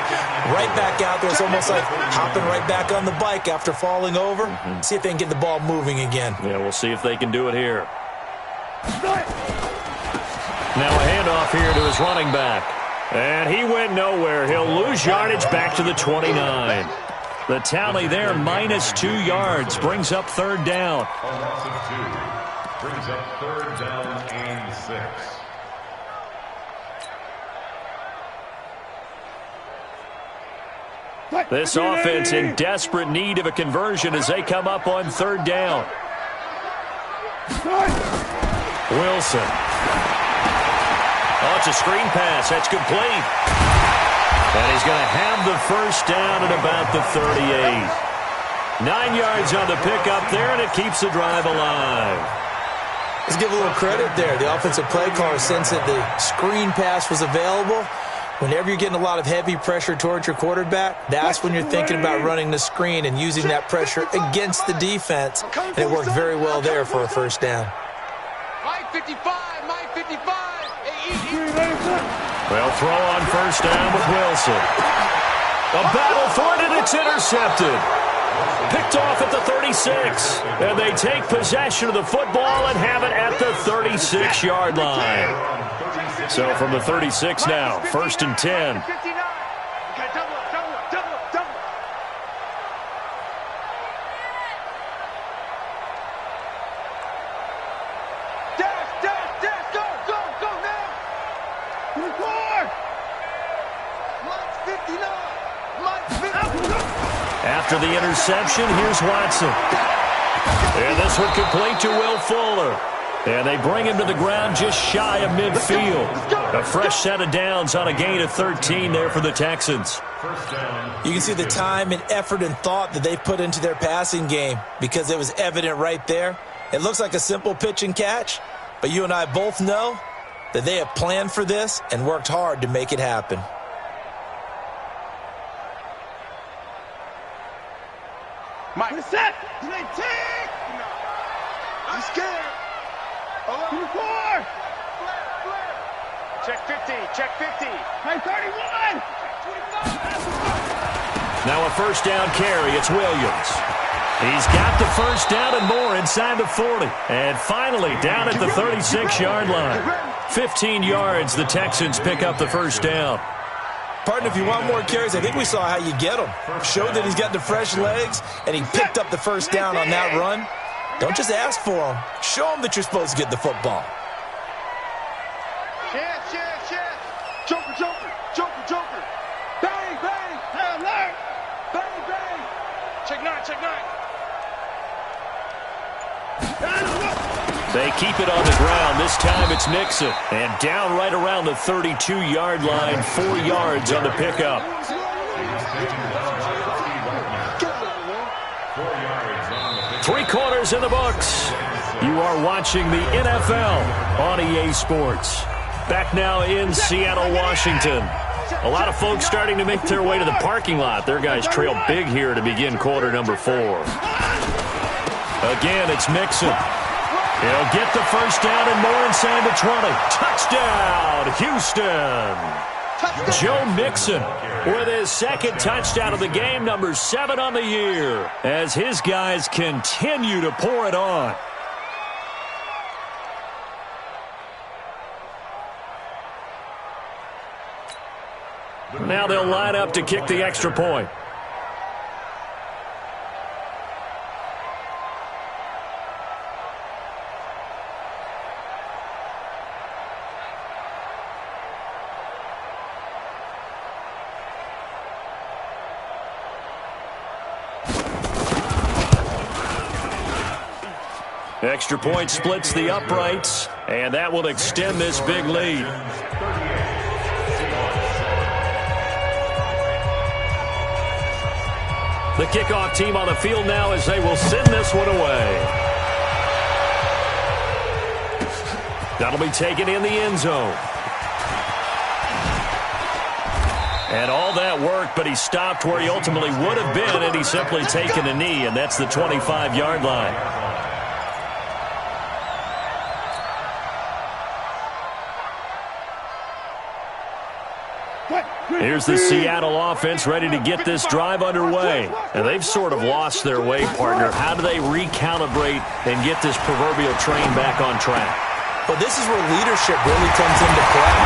Speaker 4: Right back out there. It's almost like hopping right back on the bike after falling over. See if they can get the ball moving again.
Speaker 1: Yeah, we'll see if they can do it here. Now a handoff here to his running back. And he went nowhere. He'll lose yardage back to the 29. The tally there, -2 yards, brings up third down.
Speaker 2: A loss of 2 brings up third down and 6.
Speaker 1: This offense in desperate need of a conversion as they come up on third down. Wilson. Oh, it's a screen pass. That's complete. And he's going to have the first down at about the 38. 9 yards on the pickup there, and it keeps the drive alive.
Speaker 4: Let's give a little credit there. The offensive play caller, since that the screen pass was available, whenever you're getting a lot of heavy pressure towards your quarterback, that's when you're thinking about running the screen and using that pressure against the defense. And it worked very well there for a first down.
Speaker 3: Mike 55, Mike 55.
Speaker 1: Well, throw on first down with Wilson. A battle for it, and it's intercepted. Picked off at the 36. And they take possession of the football and have it at the 36-yard line. So from the 36 now, 1st and 10. After the interception, here's Watson. And this one complete to Will Fuller. And they bring him to the ground just shy of midfield. A fresh set of downs on a gain of 13 there for the Texans.
Speaker 4: You can see the time and effort and thought that they put into their passing game because it was evident right there. It looks like a simple pitch and catch, but you and I both know that they have planned for this and worked hard to make it happen.
Speaker 3: Mike. Set. I'm scared. 24. Check 50. Check 50. Hey, 31.
Speaker 1: Now a first down carry. It's Williams. He's got the first down and more inside the 40. And finally down at the 36-yard line. 15 yards, the Texans pick up the first down.
Speaker 4: Partner, if you want more carries, I think we saw how you get them. Showed that he's got the fresh legs, and he picked up the first down on that run. Don't just ask for them. Show them that you're supposed to get the football.
Speaker 3: Chance. Joker. Joker. Bang, bang. Alert. Bang, bang. Check 9.
Speaker 1: They keep it on the ground. This time it's Nixon. And down right around the 32-yard line. 4 yards on the pickup. 3 quarters in the books. You are watching the NFL on EA Sports. Back now in Seattle, Washington. A lot of folks starting to make their way to the parking lot. Their guys trail big here to begin quarter number 4. Again, it's Mixon. He'll get the first down and more inside the 20. Touchdown, Houston. Joe Mixon with his second touchdown of the game, number 7 on the year, as his guys continue to pour it on. Now they'll line up to kick the extra point. Extra point splits the uprights, and that will extend this big lead. The kickoff team on the field now as they will send this one away. That'll be taken in the end zone. And all that worked, but he stopped where he ultimately would have been, and he's simply taken a knee, and that's the 25-yard line. Here's the Seattle offense ready to get this drive underway. And they've sort of lost their way, partner. How do they recalibrate and get this proverbial train back on track?
Speaker 4: Well, this is where leadership really comes into play.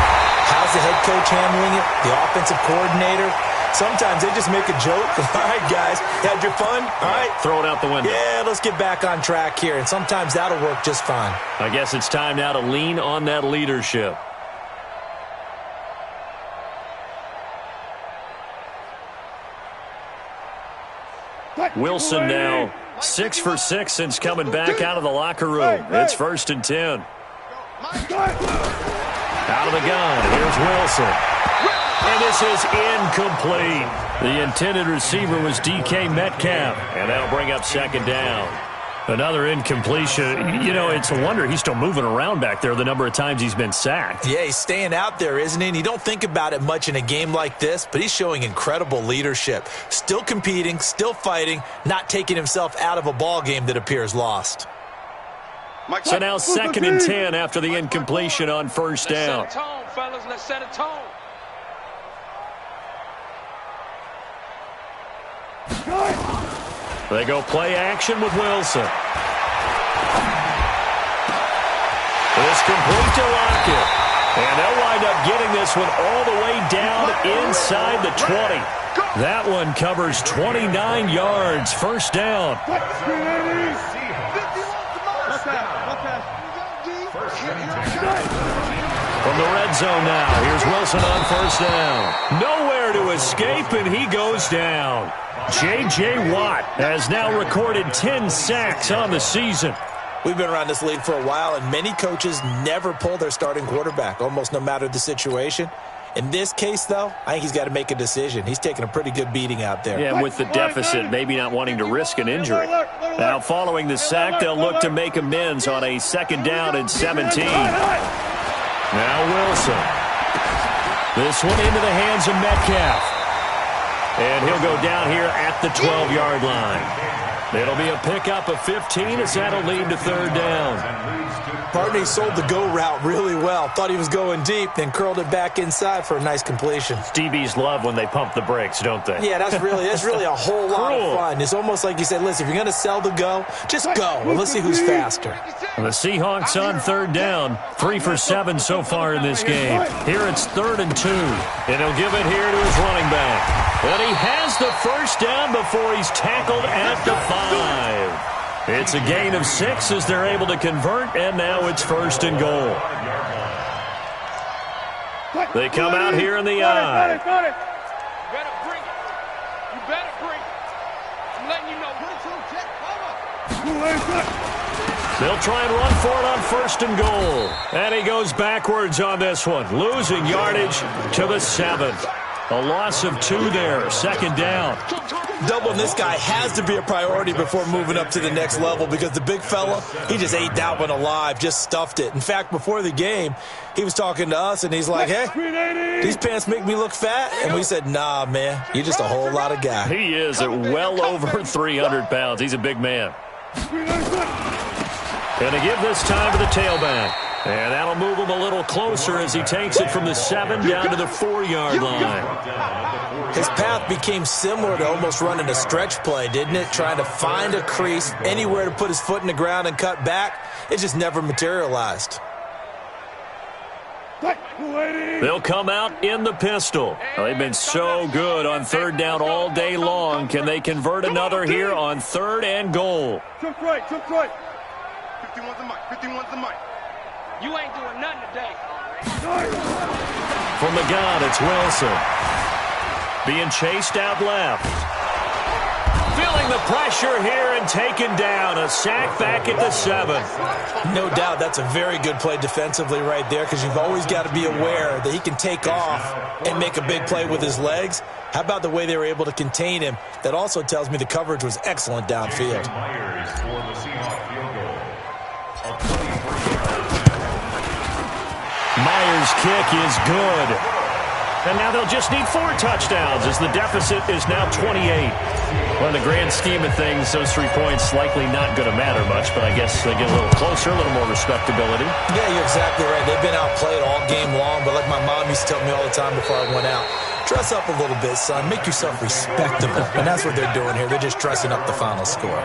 Speaker 4: How's the head coach handling it? The offensive coordinator? Sometimes they just make a joke. All right, guys, had your fun? All right.
Speaker 1: Throw it out the window.
Speaker 4: Yeah, let's get back on track here. And sometimes that'll work just fine.
Speaker 1: I guess it's time now to lean on that leadership. Wilson now 6 for 6 since coming back out of the locker room. It's 1st and 10. Out of the gun. Here's Wilson. And this is incomplete. The intended receiver was DK Metcalf. And that'll bring up 2nd down. Another incompletion. You know, it's a wonder he's still moving around back there the number of times he's been sacked.
Speaker 4: Yeah, he's staying out there, isn't he? And you don't think about it much in a game like this, but he's showing incredible leadership. Still competing, still fighting, not taking himself out of a ball game that appears lost.
Speaker 1: So now 2nd and 10 after the incompletion on 1st down.
Speaker 3: Let's set a tone, fellas. Let's set a tone.
Speaker 1: They go play action with Wilson. It's complete to Lockett. And they'll wind up getting this one all the way down inside the 20. That one covers 29 yards. 1st down. From the red zone now, here's Wilson on 1st down. Nowhere to escape, and he goes down. J.J. Watt has now recorded 10 sacks on the season.
Speaker 4: We've been around this league for a while, and many coaches never pull their starting quarterback, almost no matter the situation. In this case, though, I think he's got to make a decision. He's taking a pretty good beating out there.
Speaker 1: Yeah, with the deficit, maybe not wanting to risk an injury. Now, following the sack, they'll look to make amends on a 2nd down and 17. Now Wilson. This one into the hands of Metcalf. And he'll go down here at the 12-yard line. It'll be a pickup of 15 as that'll lead to 3rd down.
Speaker 4: Partner, he sold the go route really well. Thought he was going deep, then curled it back inside for a nice completion.
Speaker 1: DBs love when they pump the brakes, don't they?
Speaker 4: Yeah, that's really a whole lot of fun. It's almost like you said, listen, if you're going to sell the go, just go, and let's see who's faster.
Speaker 1: The Seahawks on 3rd down. 3 for 7 so far in this game. Here it's 3rd and 2. And he'll give it here to his running back. And he has the 1st down before he's tackled at the 5. It's a gain of 6 as they're able to convert, and now it's 1st and goal. They come out here in the eye.
Speaker 3: You better bring it. You better bring it. I'm letting you know.
Speaker 1: They'll try and run for it on 1st and goal. And he goes backwards on this one, losing yardage to the 7. A loss of 2 there, 2nd down.
Speaker 4: Doubling this guy has to be a priority before moving up to the next level because the big fella, he just ate that one alive, just stuffed it. In fact, before the game, he was talking to us, and he's like, hey, these pants make me look fat? And we said, nah, man, you're just a whole lot of guy.
Speaker 1: He is at well over 300 pounds. He's a big man. Going to give this time to the tailback. And that'll move him a little closer as he takes it from the 7 down to the 4-yard line.
Speaker 4: His path became similar to almost running a stretch play, didn't it? Trying to find a crease, anywhere to put his foot in the ground and cut back. It just never materialized.
Speaker 1: They'll come out in the pistol. Well, they've been so good on 3rd down all day long. Can they convert another here on 3rd and goal?
Speaker 3: Jump right, jump right. 51's the mic, 51's the mic. You ain't doing nothing today.
Speaker 1: From the gun, it's Wilson. Being chased out left. Feeling the pressure here and taken down. A sack back at the 7.
Speaker 4: No doubt that's a very good play defensively right there because you've always got to be aware that he can take off and make a big play with his legs. How about the way they were able to contain him? That also tells me the coverage was excellent downfield.
Speaker 1: Myers' kick is good. And now they'll just need 4 touchdowns as the deficit is now 28. Well, in the grand scheme of things, those 3 points likely not going to matter much, but I guess they get a little closer, a little more respectability.
Speaker 4: Yeah, you're exactly right. They've been outplayed all game long, but like my mom used to tell me all the time before I went out, dress up a little bit, son. Make yourself respectable. And that's what they're doing here. They're just dressing up the final score.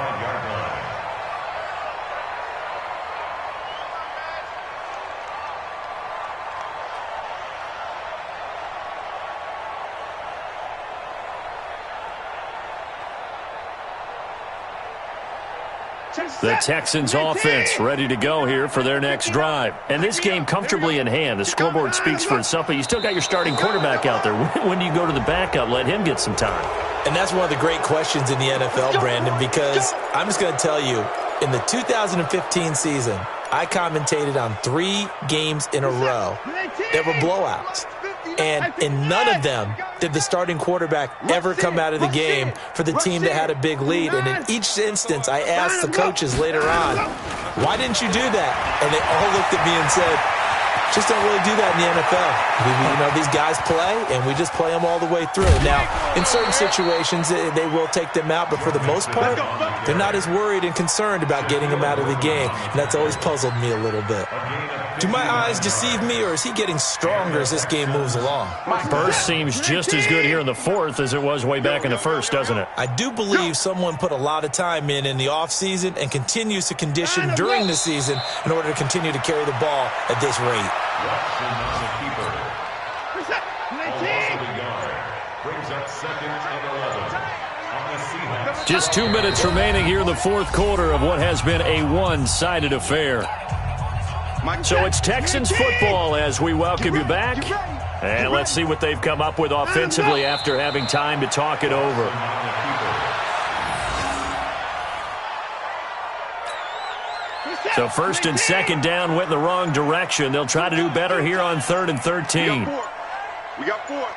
Speaker 1: The Texans offense ready to go here for their next drive. And this game comfortably in hand. The scoreboard speaks for itself, but you still got your starting quarterback out there. When do you go to the backup? Let him get some time.
Speaker 4: And that's one of the great questions in the NFL, Brandon, because I'm just going to tell you, in the 2015 season, I commentated on 3 games in a row that were blowouts. And in none of them did the starting quarterback ever come out of the game for the team that had a big lead. And in each instance, I asked the coaches later on, why didn't you do that? And they all looked at me and said, just don't really do that in the NFL. You know, these guys play, and we just play them all the way through. Now, in certain situations, they will take them out, but for the most part, they're not as worried and concerned about getting them out of the game, and that's always puzzled me a little bit. Do my eyes deceive me, or is he getting stronger as this game moves along?
Speaker 1: Burst seems just as good here in the 4th as it was way back in the 1st, doesn't it?
Speaker 4: I do believe someone put a lot of time in the offseason and continues to condition during the season in order to continue to carry the ball at this rate.
Speaker 1: Just 2 minutes remaining here in the 4th quarter of what has been a one-sided affair. So it's Texans football as we welcome you back. And let's see what they've come up with offensively after having time to talk it over. So 1st and 2nd down went in the wrong direction. They'll try to do better here on 3rd and 13.
Speaker 3: We got 4.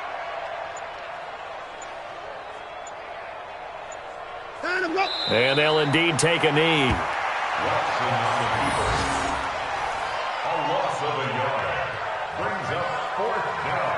Speaker 1: And they'll indeed take a knee.
Speaker 2: A loss of a yard brings up 4th down.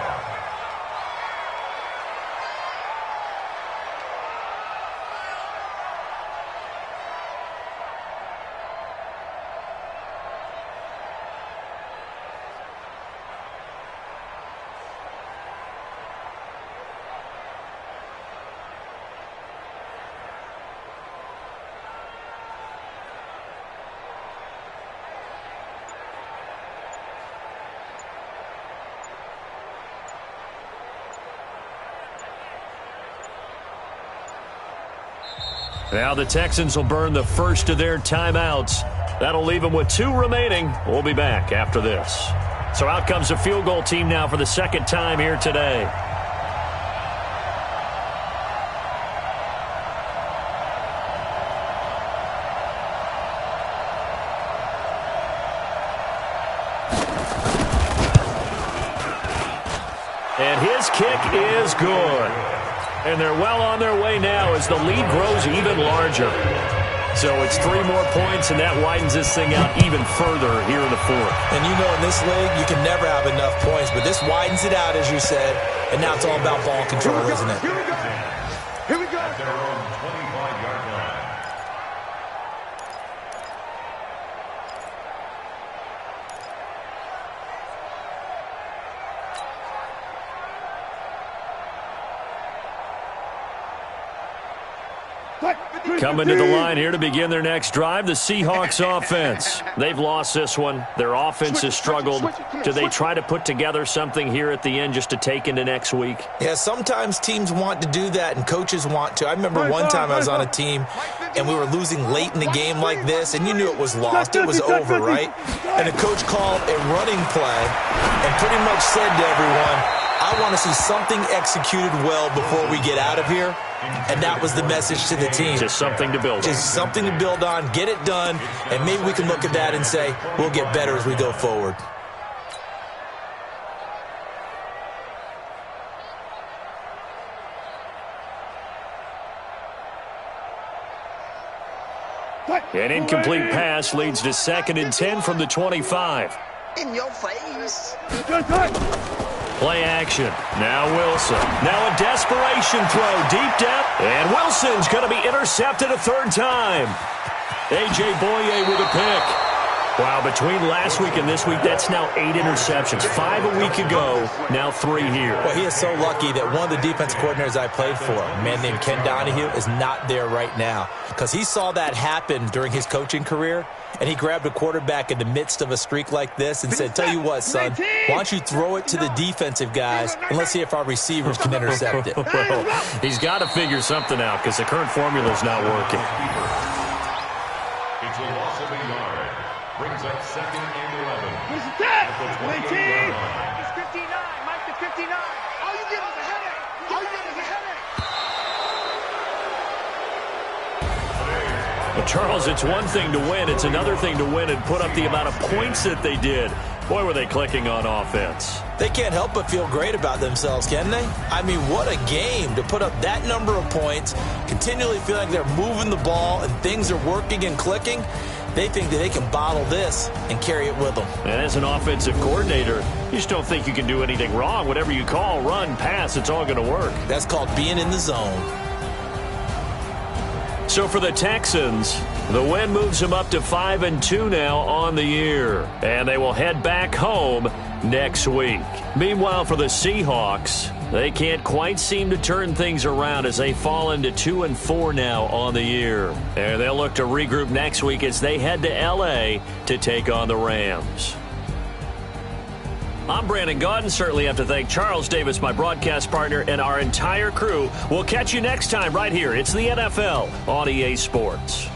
Speaker 1: Now the Texans will burn the first of their timeouts. That'll leave them with 2 remaining. We'll be back after this. So out comes the field goal team now for the 2nd time here today. And his kick is good. And they're well on their way now as the lead grows even larger. So it's 3 more points, and that widens this thing out even further here in the fourth.
Speaker 4: And you know, in this league, you can never have enough points, but this widens it out, as you said, and now it's all about ball control, isn't it?
Speaker 3: Here we go. Here we go.
Speaker 2: At their own 25-yard line.
Speaker 1: Coming to the line here to begin their next drive, the Seahawks offense. They've lost this one. Their offense has struggled. Do they try to put together something here at the end just to take into next week?
Speaker 4: Yeah, sometimes teams want to do that and coaches want to. I remember one time I was on a team and we were losing late in the game like this, and you knew it was lost. It was over, right? And the coach called a running play and pretty much said to everyone, I want to see something executed well before we get out of here. And that was the message to the team.
Speaker 1: Just something to build on.
Speaker 4: Just something to build on, get it done, and maybe we can look at that and say, we'll get better as we go forward.
Speaker 1: An incomplete pass leads to 2nd and 10 from the 25.
Speaker 5: In your face.
Speaker 1: Play action. Now Wilson. Now a desperation throw. Deep depth. And Wilson's going to be intercepted a 3rd time. A.J. Boye with a pick. Wow, between last week and this week, that's now 8 interceptions. 5 a week ago, now 3 here.
Speaker 4: Well, he is so lucky that one of the defense coordinators I played for, a man named Ken Donahue, is not there right now. Because he saw that happen during his coaching career, and he grabbed a quarterback in the midst of a streak like this and said, tell you what, son, why don't you throw it to the defensive guys, and let's see if our receivers can intercept it.
Speaker 1: Well, he's got to figure something out because the current formula is not working.
Speaker 2: It's a loss of a yard. Brings up 2nd and 11.
Speaker 3: Where's the tag?
Speaker 2: At the
Speaker 3: 19.
Speaker 2: 28-yard line.
Speaker 3: It's 59. Mike to 59. All you get is a headache. All you get is a headache.
Speaker 1: Well, Charles, it's one thing to win. It's another thing to win and put up the amount of points that they did. Boy, were they clicking on offense.
Speaker 4: They can't help but feel great about themselves, can they? I mean, what a game to put up that number of points, continually feel like they're moving the ball and things are working and clicking. They think that they can bottle this and carry it with them.
Speaker 1: And as an offensive coordinator, you just don't think you can do anything wrong. Whatever you call, run, pass, it's all going to work.
Speaker 4: That's called being in the zone.
Speaker 1: So for the Texans, the win moves them up to 5-2 now on the year. And they will head back home next week. Meanwhile, for the Seahawks, they can't quite seem to turn things around as they fall into 2-4 now on the year. And they'll look to regroup next week as they head to L.A. to take on the Rams. I'm Brandon Gaudin. Certainly have to thank Charles Davis, my broadcast partner, and our entire crew. We'll catch you next time right here. It's the NFL on EA Sports.